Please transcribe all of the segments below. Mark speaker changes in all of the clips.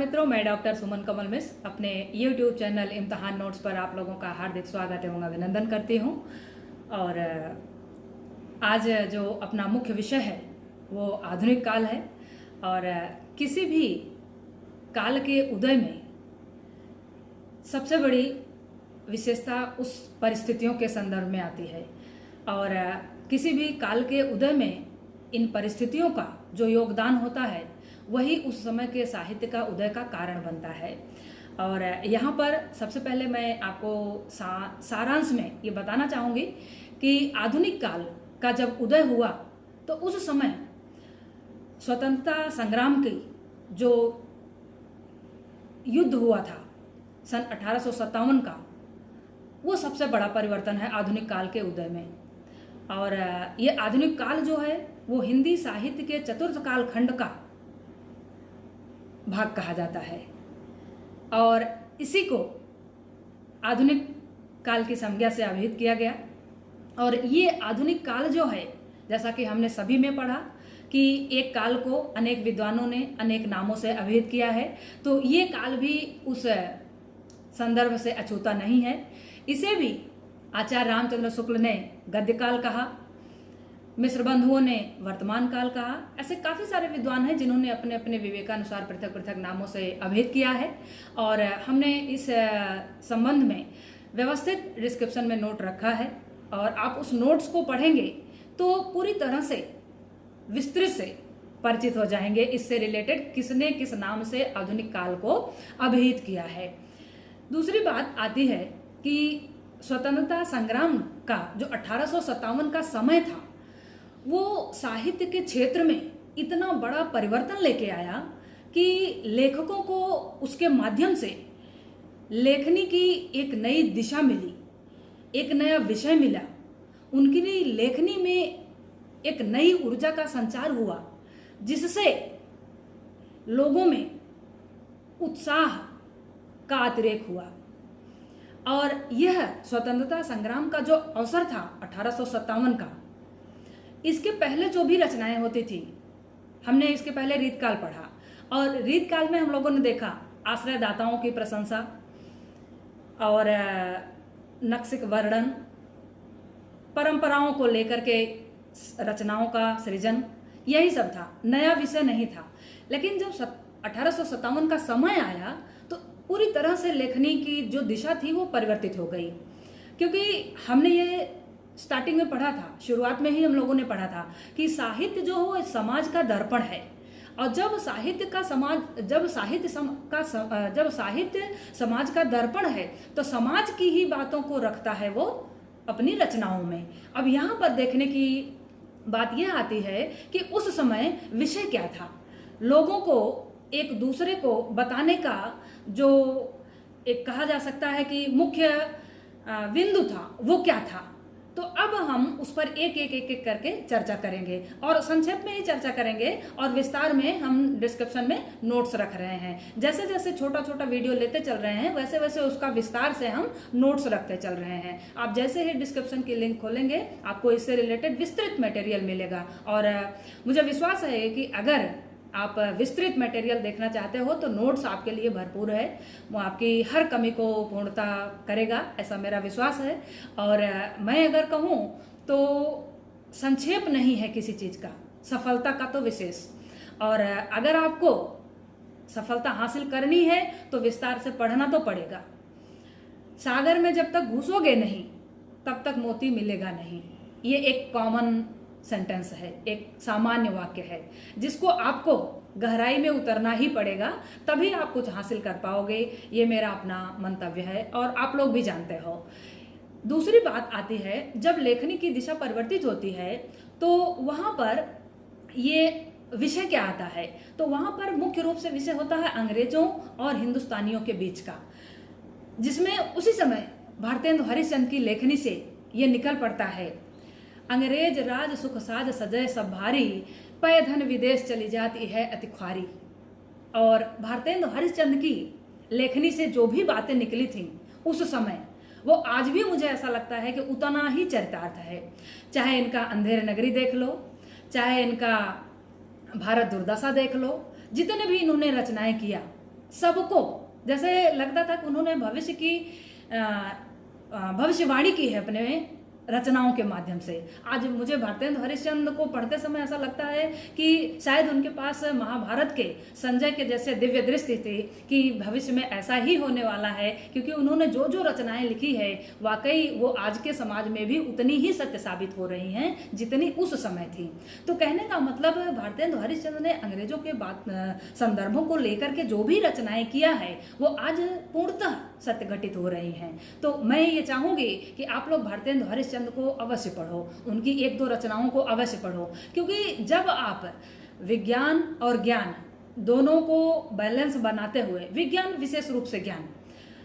Speaker 1: मित्रों, मैं डॉक्टर सुमन कमल मिश्र अपने YouTube चैनल इम्तिहान नोट्स पर आप लोगों का हार्दिक स्वागत एवं अभिनंदन करती हूँ। और आज जो अपना मुख्य विषय है वो आधुनिक काल है। और किसी भी काल के उदय में सबसे बड़ी विशेषता उस परिस्थितियों के संदर्भ में आती है। और किसी भी काल के उदय में इन परिस्थितियों का जो योगदान होता है वही उस समय के साहित्य का उदय का कारण बनता है। और यहाँ पर सबसे पहले मैं आपको सारांश में ये बताना चाहूँगी कि आधुनिक काल का जब उदय हुआ तो उस समय स्वतंत्रता संग्राम की जो युद्ध हुआ था सन 1857 का, वो सबसे बड़ा परिवर्तन है आधुनिक काल के उदय में। और ये आधुनिक काल जो है वो हिंदी साहित्य के चतुर्थ काल खंड का भाग कहा जाता है। और इसी को आधुनिक काल की संज्ञा से अभिहित किया गया। और ये आधुनिक काल जो है, जैसा कि हमने सभी में पढ़ा कि एक काल को अनेक विद्वानों ने अनेक नामों से अभिहित किया है, तो ये काल भी उस संदर्भ से अछूता नहीं है। इसे भी आचार्य रामचंद्र शुक्ल ने गद्य काल कहा, मिश्र बंधुओं ने वर्तमान काल कहा। ऐसे काफ़ी सारे विद्वान हैं जिन्होंने अपने अपने विवेकानुसार पृथक पृथक नामों से अभिहित किया है। और हमने इस संबंध में व्यवस्थित डिस्क्रिप्शन में नोट रखा है, और आप उस नोट्स को पढ़ेंगे तो पूरी तरह से विस्तृत से परिचित हो जाएंगे इससे रिलेटेड किसने किस नाम से आधुनिक काल को अभिहित किया है। दूसरी बात आती है कि स्वतंत्रता संग्राम का जो 1857 का समय था वो साहित्य के क्षेत्र में इतना बड़ा परिवर्तन लेके आया कि लेखकों को उसके माध्यम से लेखनी की एक नई दिशा मिली, एक नया विषय मिला। उनकी लेखनी में एक नई ऊर्जा का संचार हुआ जिससे लोगों में उत्साह का अतिरेक हुआ। और यह स्वतंत्रता संग्राम का जो अवसर था 1857 का, इसके पहले जो भी रचनाएं होती थी, हमने इसके पहले रीतकाल पढ़ा, और रीतकाल में हम लोगों ने देखा आश्रयदाताओं की प्रशंसा और नक्सिक वर्णन, परंपराओं को लेकर के रचनाओं का सृजन, यही सब था, नया विषय नहीं था। लेकिन जब 1857 का समय आया तो पूरी तरह से लेखनी की जो दिशा थी वो परिवर्तित हो गई। क्योंकि हमने ये स्टार्टिंग में पढ़ा था, शुरुआत में ही हम लोगों ने पढ़ा था कि साहित्य जो हो समाज का दर्पण है। और जब साहित्य समाज का दर्पण है तो समाज की ही बातों को रखता है वो अपनी रचनाओं में। अब यहाँ पर देखने की बात यह आती है कि उस समय विषय क्या था, लोगों को एक दूसरे को बताने का जो एक कहा जा सकता है कि मुख्य बिंदु था वो क्या था। तो अब हम उस पर एक करके चर्चा करेंगे, और संक्षेप में ही चर्चा करेंगे, और विस्तार में हम डिस्क्रिप्शन में नोट्स रख रहे हैं। जैसे जैसे छोटा छोटा वीडियो लेते चल रहे हैं वैसे वैसे उसका विस्तार से हम नोट्स रखते चल रहे हैं। आप जैसे ही डिस्क्रिप्शन की लिंक खोलेंगे आपको इससे रिलेटेड विस्तृत मटेरियल मिलेगा। और मुझे विश्वास है कि अगर आप विस्तृत मटेरियल देखना चाहते हो तो नोट्स आपके लिए भरपूर है, वो आपकी हर कमी को पूर्णता करेगा, ऐसा मेरा विश्वास है। और मैं अगर कहूँ तो संक्षेप नहीं है किसी चीज़ का, सफलता का तो विशेष। और अगर आपको सफलता हासिल करनी है तो विस्तार से पढ़ना तो पड़ेगा। सागर में जब तक घुसोगे नहीं तब तक मोती मिलेगा नहीं, ये एक कॉमन सेंटेंस है, एक सामान्य वाक्य है जिसको आपको गहराई में उतरना ही पड़ेगा, तभी आप कुछ हासिल कर पाओगे। ये मेरा अपना मंतव्य है और आप लोग भी जानते हो। दूसरी बात आती है, जब लेखनी की दिशा परिवर्तित होती है तो वहाँ पर ये विषय क्या आता है, तो वहाँ पर मुख्य रूप से विषय होता है अंग्रेजों और हिंदुस्तानियों के बीच का, जिसमें उसी समय भारतेंदु हरिश्चंद्र की लेखनी से ये निकल पड़ता है। अंग्रेज राज सुख साज सजय सब भारी, पय धन विदेश चली जाती है अति ख्वारी। और भारतेंदु हरिश्चंद्र की लेखनी से जो भी बातें निकली थीं उस समय, वो आज भी मुझे ऐसा लगता है कि उतना ही चरितार्थ है। चाहे इनका अंधेर नगरी देख लो, चाहे इनका भारत दुर्दशा देख लो, जितने भी इन्होंने रचनाएं किया सबको जैसे लगता था कि उन्होंने भविष्य की भविष्यवाणी की है अपने रचनाओं के माध्यम से। आज मुझे भारतेंदु हरिश्चंद्र को पढ़ते समय ऐसा लगता है कि शायद उनके पास महाभारत के संजय के जैसे दिव्य दृष्टि थी कि भविष्य में ऐसा ही होने वाला है, क्योंकि उन्होंने जो जो रचनाएं लिखी है वाकई वो आज के समाज में भी उतनी ही सत्य साबित हो रही हैं जितनी उस समय थी। तो कहने का मतलब भारतेंदु हरिश्चंद्र ने अंग्रेजों के बात संदर्भों को लेकर के जो भी रचनाएं किया है वो आज पूर्णतः सत्य घटित हो रही हैं। तो मैं ये चाहूंगी कि आप लोग भारतेंदु हरिश्चंद्र को अवश्य पढ़ो, उनकी एक दो रचनाओं को अवश्य पढ़ो, क्योंकि जब आप विज्ञान और ज्ञान दोनों को बैलेंस बनाते हुए, विज्ञान विशेष रूप से ज्ञान,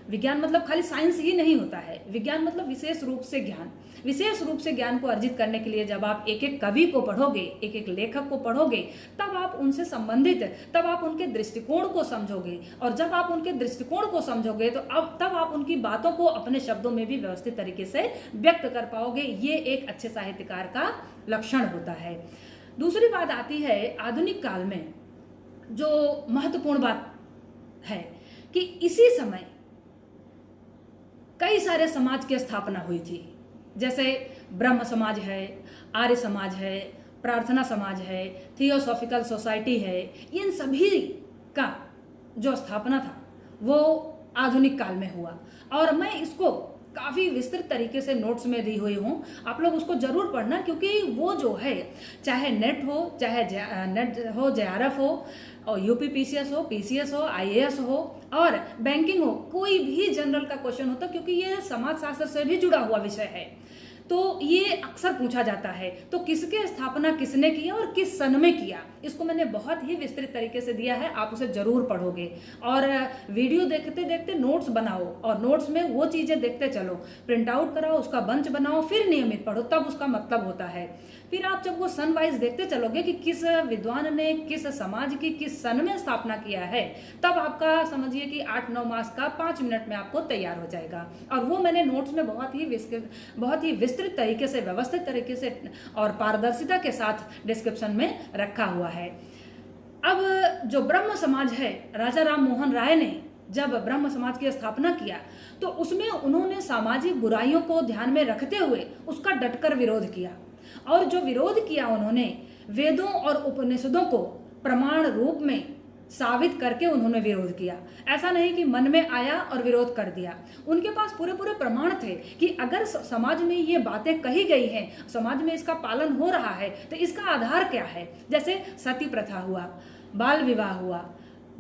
Speaker 1: विज्ञान मतलब खाली साइंस ही नहीं होता है, विज्ञान मतलब विशेष रूप से ज्ञान, विशेष रूप से ज्ञान को अर्जित करने के लिए जब आप एक एक कवि को पढ़ोगे, एक एक लेखक को पढ़ोगे, तब आप उनसे संबंधित, तब आप उनके दृष्टिकोण को समझोगे, और जब आप उनके दृष्टिकोण को समझोगे तो अब तब आप उनकी बातों को अपने शब्दों में भी व्यवस्थित तरीके से व्यक्त कर पाओगे। ये एक अच्छे साहित्यकार का लक्षण होता है। दूसरी बात आती है आधुनिक काल में, जो महत्वपूर्ण बात है कि इसी समय कई सारे समाज की स्थापना हुई थी, जैसे ब्रह्म समाज है, आर्य समाज है, प्रार्थना समाज है, थियोसॉफिकल सोसाइटी है। इन सभी का जो स्थापना था वो आधुनिक काल में हुआ, और मैं इसको काफ़ी विस्तृत तरीके से नोट्स में दी हुई हूँ, आप लोग उसको जरूर पढ़ना, क्योंकि वो जो है चाहे नेट हो, चाहे नेट हो, JRF हो, और UPPCS हो, PCS हो, IAS हो और बैंकिंग हो, कोई भी जनरल का क्वेश्चन होता, क्योंकि ये समाज शास्त्र से भी जुड़ा हुआ विषय है, तो ये अक्सर पूछा जाता है। तो किसके स्थापना किसने किया और किस सन में किया, इसको मैंने बहुत ही विस्तृत तरीके से दिया है, आप उसे जरूर पढ़ोगे। और वीडियो देखते देखते नोट्स बनाओ, और नोट्स में वो चीजें देखते चलो, प्रिंट आउट कराओ, उसका बंच बनाओ, फिर नियमित पढ़ो, तब उसका मतलब होता है। फिर आप जब वो सन वाइज देखते चलोगे कि किस विद्वान ने किस समाज की किस सन में स्थापना किया है, तब आपका समझिए कि 8-9 मास का 5 मिनट में आपको तैयार हो जाएगा। और वो मैंने नोट्स में बहुत ही विस्तृत तरीके से, व्यवस्थित तरीके से और पारदर्शिता के साथ डिस्क्रिप्शन में रखा हुआ है। अब जो ब्रह्म समाज है, राजा राम मोहन राय ने जब ब्रह्म समाज की स्थापना किया तो उसमें उन्होंने सामाजिक बुराइयों को ध्यान में रखते हुए उसका डटकर विरोध किया, और जो विरोध किया उन्होंने वेदों और उपनिषदों को प्रमाण रूप में साबित करके उन्होंने विरोध किया। ऐसा नहीं कि मन में आया और विरोध कर दिया, उनके पास पूरे पूरे प्रमाण थे कि अगर समाज में ये बातें कही गई हैं, समाज में इसका पालन हो रहा है, तो इसका आधार क्या है। जैसे सती प्रथा हुआ, बाल विवाह हुआ,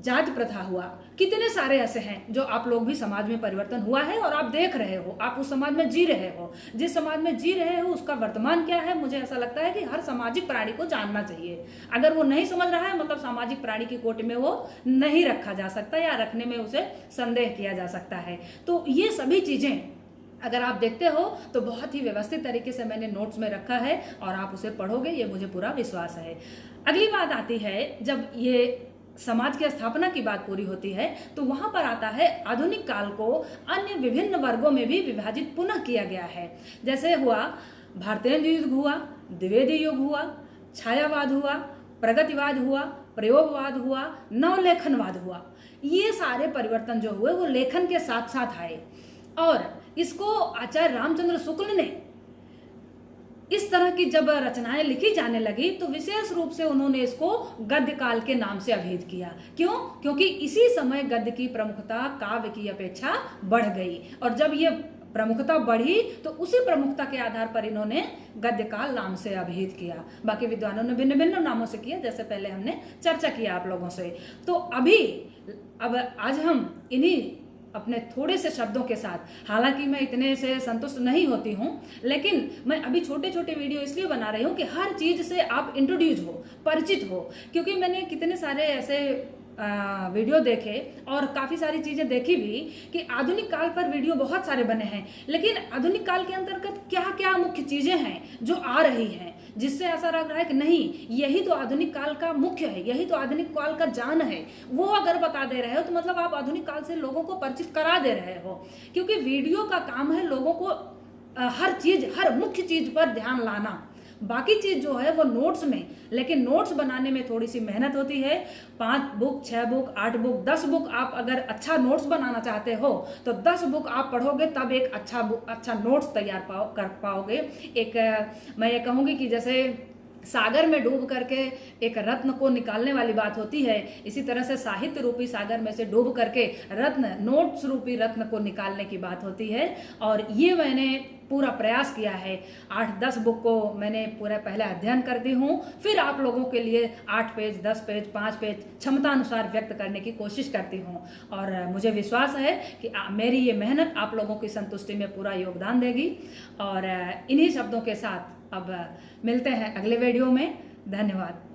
Speaker 1: जात प्रथा हुआ, कितने सारे ऐसे हैं जो आप लोग भी समाज में परिवर्तन हुआ है और आप देख रहे हो, आप उस समाज में जी रहे हो। जिस समाज में जी रहे हो उसका वर्तमान क्या है, मुझे ऐसा लगता है कि हर सामाजिक प्राणी को जानना चाहिए। अगर वो नहीं समझ रहा है, मतलब सामाजिक प्राणी की कोटि में वो नहीं रखा जा सकता, या रखने में उसे संदेह किया जा सकता है। तो ये सभी चीजें अगर आप देखते हो तो बहुत ही व्यवस्थित तरीके से मैंने नोट्स में रखा है, और आप उसे पढ़ोगे, ये मुझे पूरा विश्वास है। अगली बात आती है, जब ये समाज की स्थापना की बात पूरी होती है तो वहां पर आता है आधुनिक काल को अन्य विभिन्न वर्गों में भी विभाजित पुनः किया गया है। जैसे हुआ भारतेंदु युग हुआ, द्विवेदी युग हुआ, छायावाद हुआ, प्रगतिवाद हुआ, प्रयोगवाद हुआ, नवलेखनवाद हुआ। ये सारे परिवर्तन जो हुए वो लेखन के साथ साथ आए, और इसको आचार्य रामचंद्र शुक्ल ने इस तरह की जब रचनाएं लिखी जाने लगी तो विशेष रूप से उन्होंने इसको गद्य काल के नाम से अभिहित किया। क्यों? क्योंकि इसी समय गद्य की प्रमुखता काव्य की अपेक्षा बढ़ गई, और जब ये प्रमुखता बढ़ी तो उसी प्रमुखता के आधार पर इन्होंने गद्य काल नाम से अभिहित किया। बाकी विद्वानों ने भिन्न भिन्न नामों से किया, जैसे पहले हमने चर्चा किया आप लोगों से। तो अब आज हम इन्हीं अपने थोड़े से शब्दों के साथ, हालांकि मैं इतने से संतुष्ट नहीं होती हूँ, लेकिन मैं अभी छोटे छोटे वीडियो इसलिए बना रही हूँ कि हर चीज़ से आप इंट्रोड्यूस हो, परिचित हो। क्योंकि मैंने कितने सारे ऐसे वीडियो देखे और काफ़ी सारी चीज़ें देखी भी कि आधुनिक काल पर वीडियो बहुत सारे बने हैं, लेकिन आधुनिक काल के अंतर्गत क्या क्या मुख्य चीज़ें हैं जो आ रही हैं, जिससे ऐसा लग रहा है कि नहीं, यही तो आधुनिक काल का मुख्य है, यही तो आधुनिक काल का जान है। वो अगर बता दे रहे हो तो मतलब आप आधुनिक काल से लोगों को परिचित करा दे रहे हो। क्योंकि वीडियो का काम है लोगों को हर चीज़, हर मुख्य चीज़ पर ध्यान लाना, बाकी चीज़ जो है वो नोट्स में, लेकिन नोट्स बनाने में थोड़ी सी मेहनत होती है। 5 बुक, 6 बुक, 8 बुक, 10 बुक आप अगर अच्छा नोट्स बनाना चाहते हो तो 10 बुक आप पढ़ोगे तब एक अच्छा नोट्स तैयार कर पाओगे। मैं ये कहूँगी कि जैसे सागर में डूब करके एक रत्न को निकालने वाली बात होती है, इसी तरह से साहित्य रूपी सागर में से डूब करके नोट्स रूपी रत्न को निकालने की बात होती है। और ये मैंने पूरा प्रयास किया है। 8-10 बुक को मैंने पूरा पहले अध्ययन करती हूँ, फिर आप लोगों के लिए 8 पेज, 10 पेज, 5 पेज क्षमता अनुसार व्यक्त करने की कोशिश करती हूँ। और मुझे विश्वास है कि मेरी ये मेहनत आप लोगों की संतुष्टि में पूरा योगदान देगी। और इन्हीं शब्दों के साथ अब मिलते हैं अगले वीडियो में। धन्यवाद।